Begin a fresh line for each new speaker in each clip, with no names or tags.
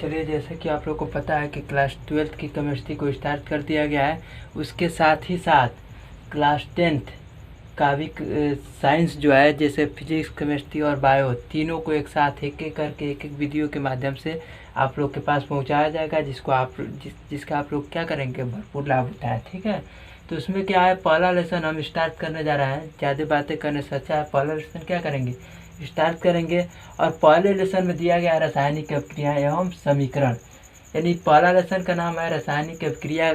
चलिए, जैसे कि आप लोग को पता है कि क्लास 12th की केमिस्ट्री को स्टार्ट कर दिया गया है। उसके साथ ही साथ क्लास 10th का भी साइंस जो है, जैसे फिजिक्स, केमिस्ट्री और बायो, तीनों को एक साथ एक एक करके एक एक वीडियो के माध्यम से आप लोग के पास पहुंचाया जाएगा, जिसका आप लोग क्या करेंगे, भरपूर लाभ उठाएं। ठीक है, तो उसमें क्या है, पहला लेसन हम स्टार्ट करने जा रहे हैं। ज़्यादा बातें करने से अच्छा है पहला लेसन क्या करेंगे, स्टार्ट करेंगे। और पहले लेसन में दिया गया रासायनिक अभिक्रिया एवं समीकरण, यानी पहला लेसन का नाम है रासायनिक अभिक्रिया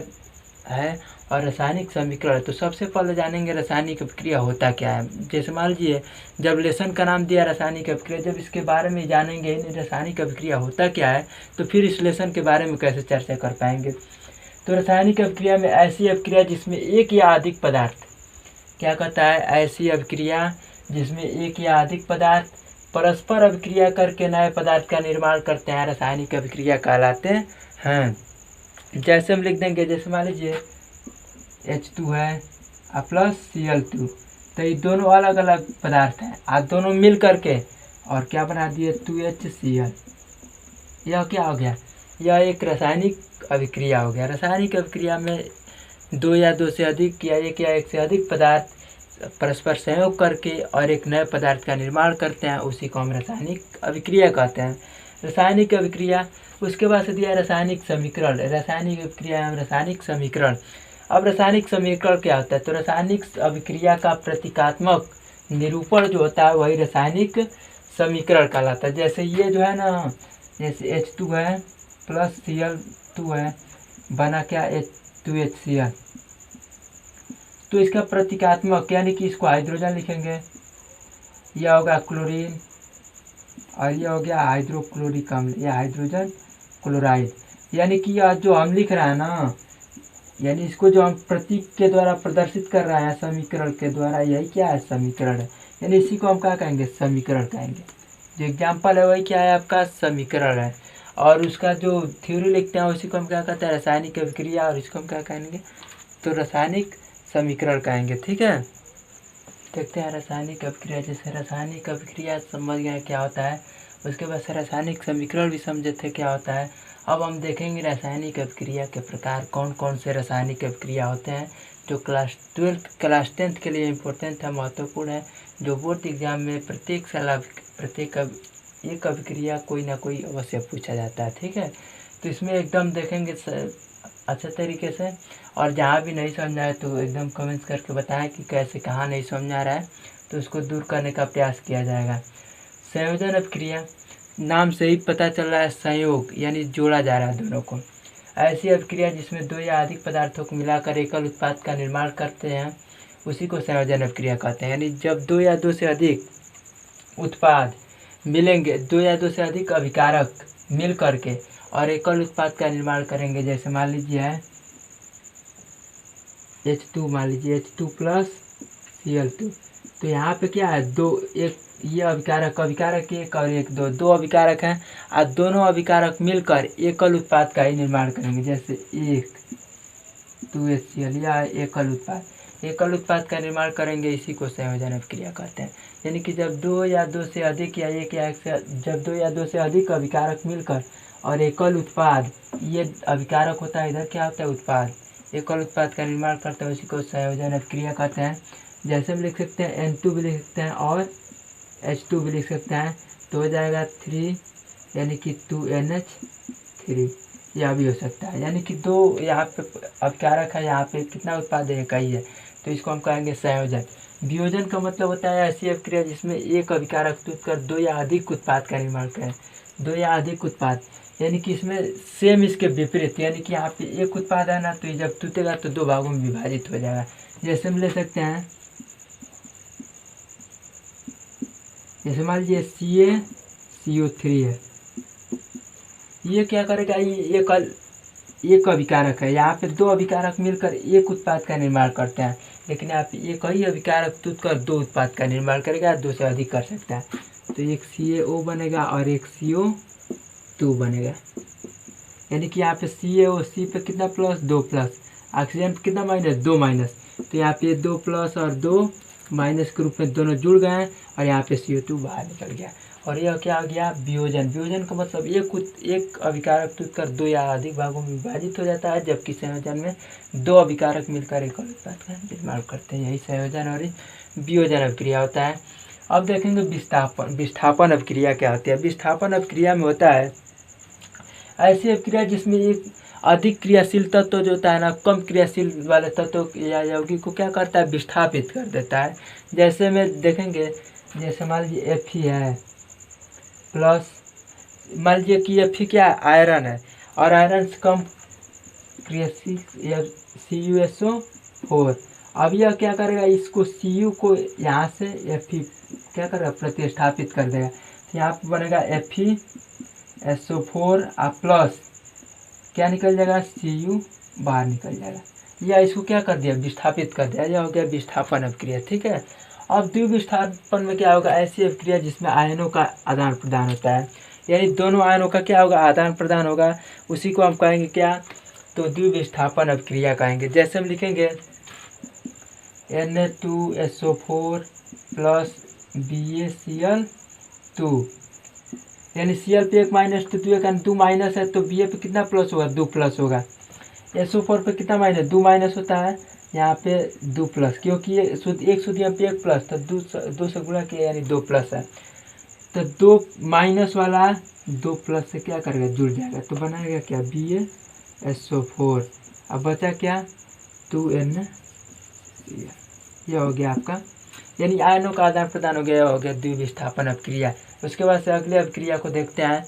है और रासायनिक समीकरण। तो सबसे पहले जानेंगे रासायनिक अभिक्रिया होता क्या है। जैसे मान लीजिए, जब लेसन का नाम दिया रासायनिक अभिक्रिया, जब इसके बारे में जानेंगे रासायनिक अभिक्रिया होता क्या है, तो फिर इस लेसन के बारे में कैसे चर्चा कर पाएंगे। तो रासायनिक अभिक्रिया में ऐसी अभिक्रिया जिसमें एक या अधिक पदार्थ, क्या कहता है, ऐसी अभिक्रिया जिसमें एक या अधिक पदार्थ परस्पर अभिक्रिया करके नए पदार्थ का निर्माण करते हैं, रासायनिक अभिक्रिया कहलाते हैं। जैसे हम लिख देंगे, जैसे मान लीजिए H2 है प्लस Cl2, तो ये दोनों अलग अलग पदार्थ हैं, आज दोनों मिल करके और क्या बना दिए, 2HCl। यह क्या हो गया, यह एक रासायनिक अभिक्रिया हो गया। रासायनिक अभिक्रिया में दो या दो से अधिक या एक से अधिक पदार्थ परस्पर संयोग करके और एक नए पदार्थ का निर्माण करते हैं, उसी को हम रासायनिक अभिक्रिया कहते हैं। रासायनिक अभिक्रिया, उसके बाद से दिया रासायनिक समीकरण। रासायनिक अभिक्रिया एवं रासायनिक समीकरण। अब रासायनिक समीकरण क्या होता है, तो रासायनिक अभिक्रिया का प्रतीकात्मक निरूपण जो होता है वही रासायनिक समीकरण कहलाता है। जैसे ये जो है ना, जैसे H2 है प्लस Cl2 है, बना क्या, H2HCl। तो इसका प्रतीकात्मक यानी कि इसको हाइड्रोजन लिखेंगे, यह होगा क्लोरीन और यह हो गया हाइड्रोक्लोरिक अम्ल या हाइड्रोजन क्लोराइड। यानी कि यह जो हम लिख रहे हैं ना, यानी इसको जो हम प्रतीक के द्वारा प्रदर्शित कर रहे हैं समीकरण के द्वारा, यही क्या है, समीकरण है। यानी इसी को हम क्या कहेंगे, समीकरण कहेंगे। जो एग्जाम्पल है वही क्या है, आपका समीकरण है। और उसका जो थ्योरी लिखते हैं उसी को हम क्या कहते हैं, रासायनिक अभिक्रिया, और इसको हम क्या कहेंगे, तो रासायनिक समीकरण कहेंगे। ठीक है, देखते हैं रासायनिक अभिक्रिया। जैसे रासायनिक अभिक्रिया समझ गए क्या होता है, उसके बाद से रासायनिक समीकरण भी समझे थे क्या होता है। अब हम देखेंगे रासायनिक अभिक्रिया के प्रकार, कौन कौन से रासायनिक अभिक्रिया होते हैं जो क्लास 10th के लिए इम्पोर्टेंट है, महत्वपूर्ण है, जो बोर्ड एग्जाम में प्रत्येक साल एक अभिक्रिया कोई ना कोई अवश्य पूछा जाता है। ठीक है, तो इसमें एकदम देखेंगे अच्छे तरीके से, और जहाँ भी नहीं समझ आए तो एकदम कमेंट्स करके बताएं कि कैसे कहाँ नहीं समझ आ रहा है, तो उसको दूर करने का प्रयास किया जाएगा। संयोजन अभिक्रिया, नाम से ही पता चल रहा है संयोग, यानी जोड़ा जा रहा है दोनों को। ऐसी अभिक्रिया जिसमें दो या अधिक पदार्थों को मिलाकर एकल उत्पाद का निर्माण करते हैं, उसी को संयोजन अभिक्रिया कहते हैं। यानी जब दो या दो से अधिक उत्पाद मिलेंगे, दो या दो से अधिक अभिकारक मिल करके और एकल उत्पाद का निर्माण करेंगे। जैसे मान लीजिए है H2, मान लीजिए H2 प्लस Cl2, तो यहाँ पे क्या है, दो, एक ये अभिकारक एक और एक दो अभिकारक हैं, और दोनों अभिकारक मिलकर एकल उत्पाद का ही निर्माण करेंगे। जैसे 2HCl या एकल उत्पाद का निर्माण करेंगे, इसी को संयोजन अभिक्रिया कहते हैं। यानी कि जब दो या दो से अधिक या जब दो या दो से अधिक अभिकारक मिलकर और एकल उत्पाद, ये अभिकारक होता है, इधर क्या होता है, उत्पाद, एकल उत्पाद का निर्माण करते हैं, उसी को संयोजन अभिक्रिया कहते हैं। जैसे हम लिख सकते हैं N2 भी लिख सकते हैं और H2 भी लिख सकते हैं, तो हो जाएगा 3, यानी कि 2NH3, यह भी हो सकता है। यानी कि दो यहाँ पे अभिकारक है, यहाँ पे कितना उत्पाद है, इकाई है, तो इसको हम कहेंगे संयोजन। वियोजन का मतलब होता है ऐसी अभिक्रिया जिसमें एक अभिकारक टूटकर दो या अधिक उत्पाद का निर्माण करें, दो या अधिक उत्पाद, यानी कि इसमें सेम इसके विपरीत, यानी कि यहाँ पे एक उत्पाद है ना, तो ये जब टूटेगा तो दो भागों में विभाजित हो जाएगा। जैसे हम ले सकते हैं, जैसे मान लीजिए CaCO3 है, ये क्या करेगा, ये एक अभिकारक है, यहाँ पे दो अभिकारक मिलकर एक उत्पाद का निर्माण करते हैं, लेकिन यहाँ पे एक ही अभिकारक टूटकर दो उत्पाद का निर्माण करेगा, दो से अधिक कर सकता है, तो एक CaO बनेगा और एक CO2 बनेगा। यानी कि यहाँ पे CaO, C पे कितना प्लस, 2 प्लस, ऑक्सीजन पे कितना माइनस, 2 माइनस, तो यहाँ पे 2 प्लस और 2 माइनस के रूप में दोनों जुड़ गए हैं और यहाँ पे CO2 बाहर निकल गया। और यह क्या हो गया, वियोजन। वियोजन का मतलब एक अभिकारक टूटकर दो या अधिक भागों में विभाजित हो जाता है, जबकि संयोजन में दो अभिकारक मिलकर एक और उत्पाद का निर्माण करते हैं। यही संयोजन और वियोजन अभिक्रिया होता है। अब देखेंगे विस्थापन। विस्थापन अभिक्रिया क्या होती है। विस्थापन अभिक्रिया में होता है ऐसी अभिक्रिया जिसमें एक अधिक क्रियाशील तत्व जो होता है ना, कम क्रियाशील वाले तत्व या यौगिक को क्या करता है, विस्थापित कर देता है। जैसे में देखेंगे, जैसे मान लीजिए Fe है प्लस, मान लीजिए कि Fe क्या है, आयरन है, और आयरन से कम क्रियाशील CuSO4। अब यह क्या करेगा, इसको Cu को यहाँ से Fe क्या करेगा, प्रतिस्थापित कर देगा। यहाँ पर बनेगा FeSO4 प्लस क्या निकल जाएगा, Cu बाहर निकल जाएगा। या इसको क्या कर दिया, विस्थापित कर दिया। यह हो गया विस्थापन अभिक्रिया। ठीक है। अब द्विविस्थापन में क्या होगा, ऐसी अभिक्रिया जिसमें आयनों का आदान प्रदान होता है, यानी दोनों आयनों का क्या होगा, आदान प्रदान होगा। उसी को हम कहेंगे क्या, तो द्विविस्थापन अभिक्रिया कहेंगे। जैसे हम लिखेंगे Na2SO4 प्लस BaCl2, यानी Cl पे एक माइनस तो 2 यानी 2 माइनस है, तो Ba पे कितना प्लस होगा, 2 प्लस होगा। SO4 पे कितना माइनस, 2 माइनस होता है, यहाँ पे 2 प्लस, क्योंकि एक शुद्ध यहाँ पे 1 प्लस, तो 2 से गुणा किया यानी 2 प्लस है। तो 2 माइनस वाला 2 प्लस से क्या करेगा, जुड़ जाएगा, तो बनाएगा क्या, BaSO4। अब बचा क्या, 2Na। यह हो गया आपका, यानी आयनों का आदान प्रदान हो गया, हो गया द्विविस्थापन अभिक्रिया। उसके बाद से अगले अभिक्रिया को देखते हैं।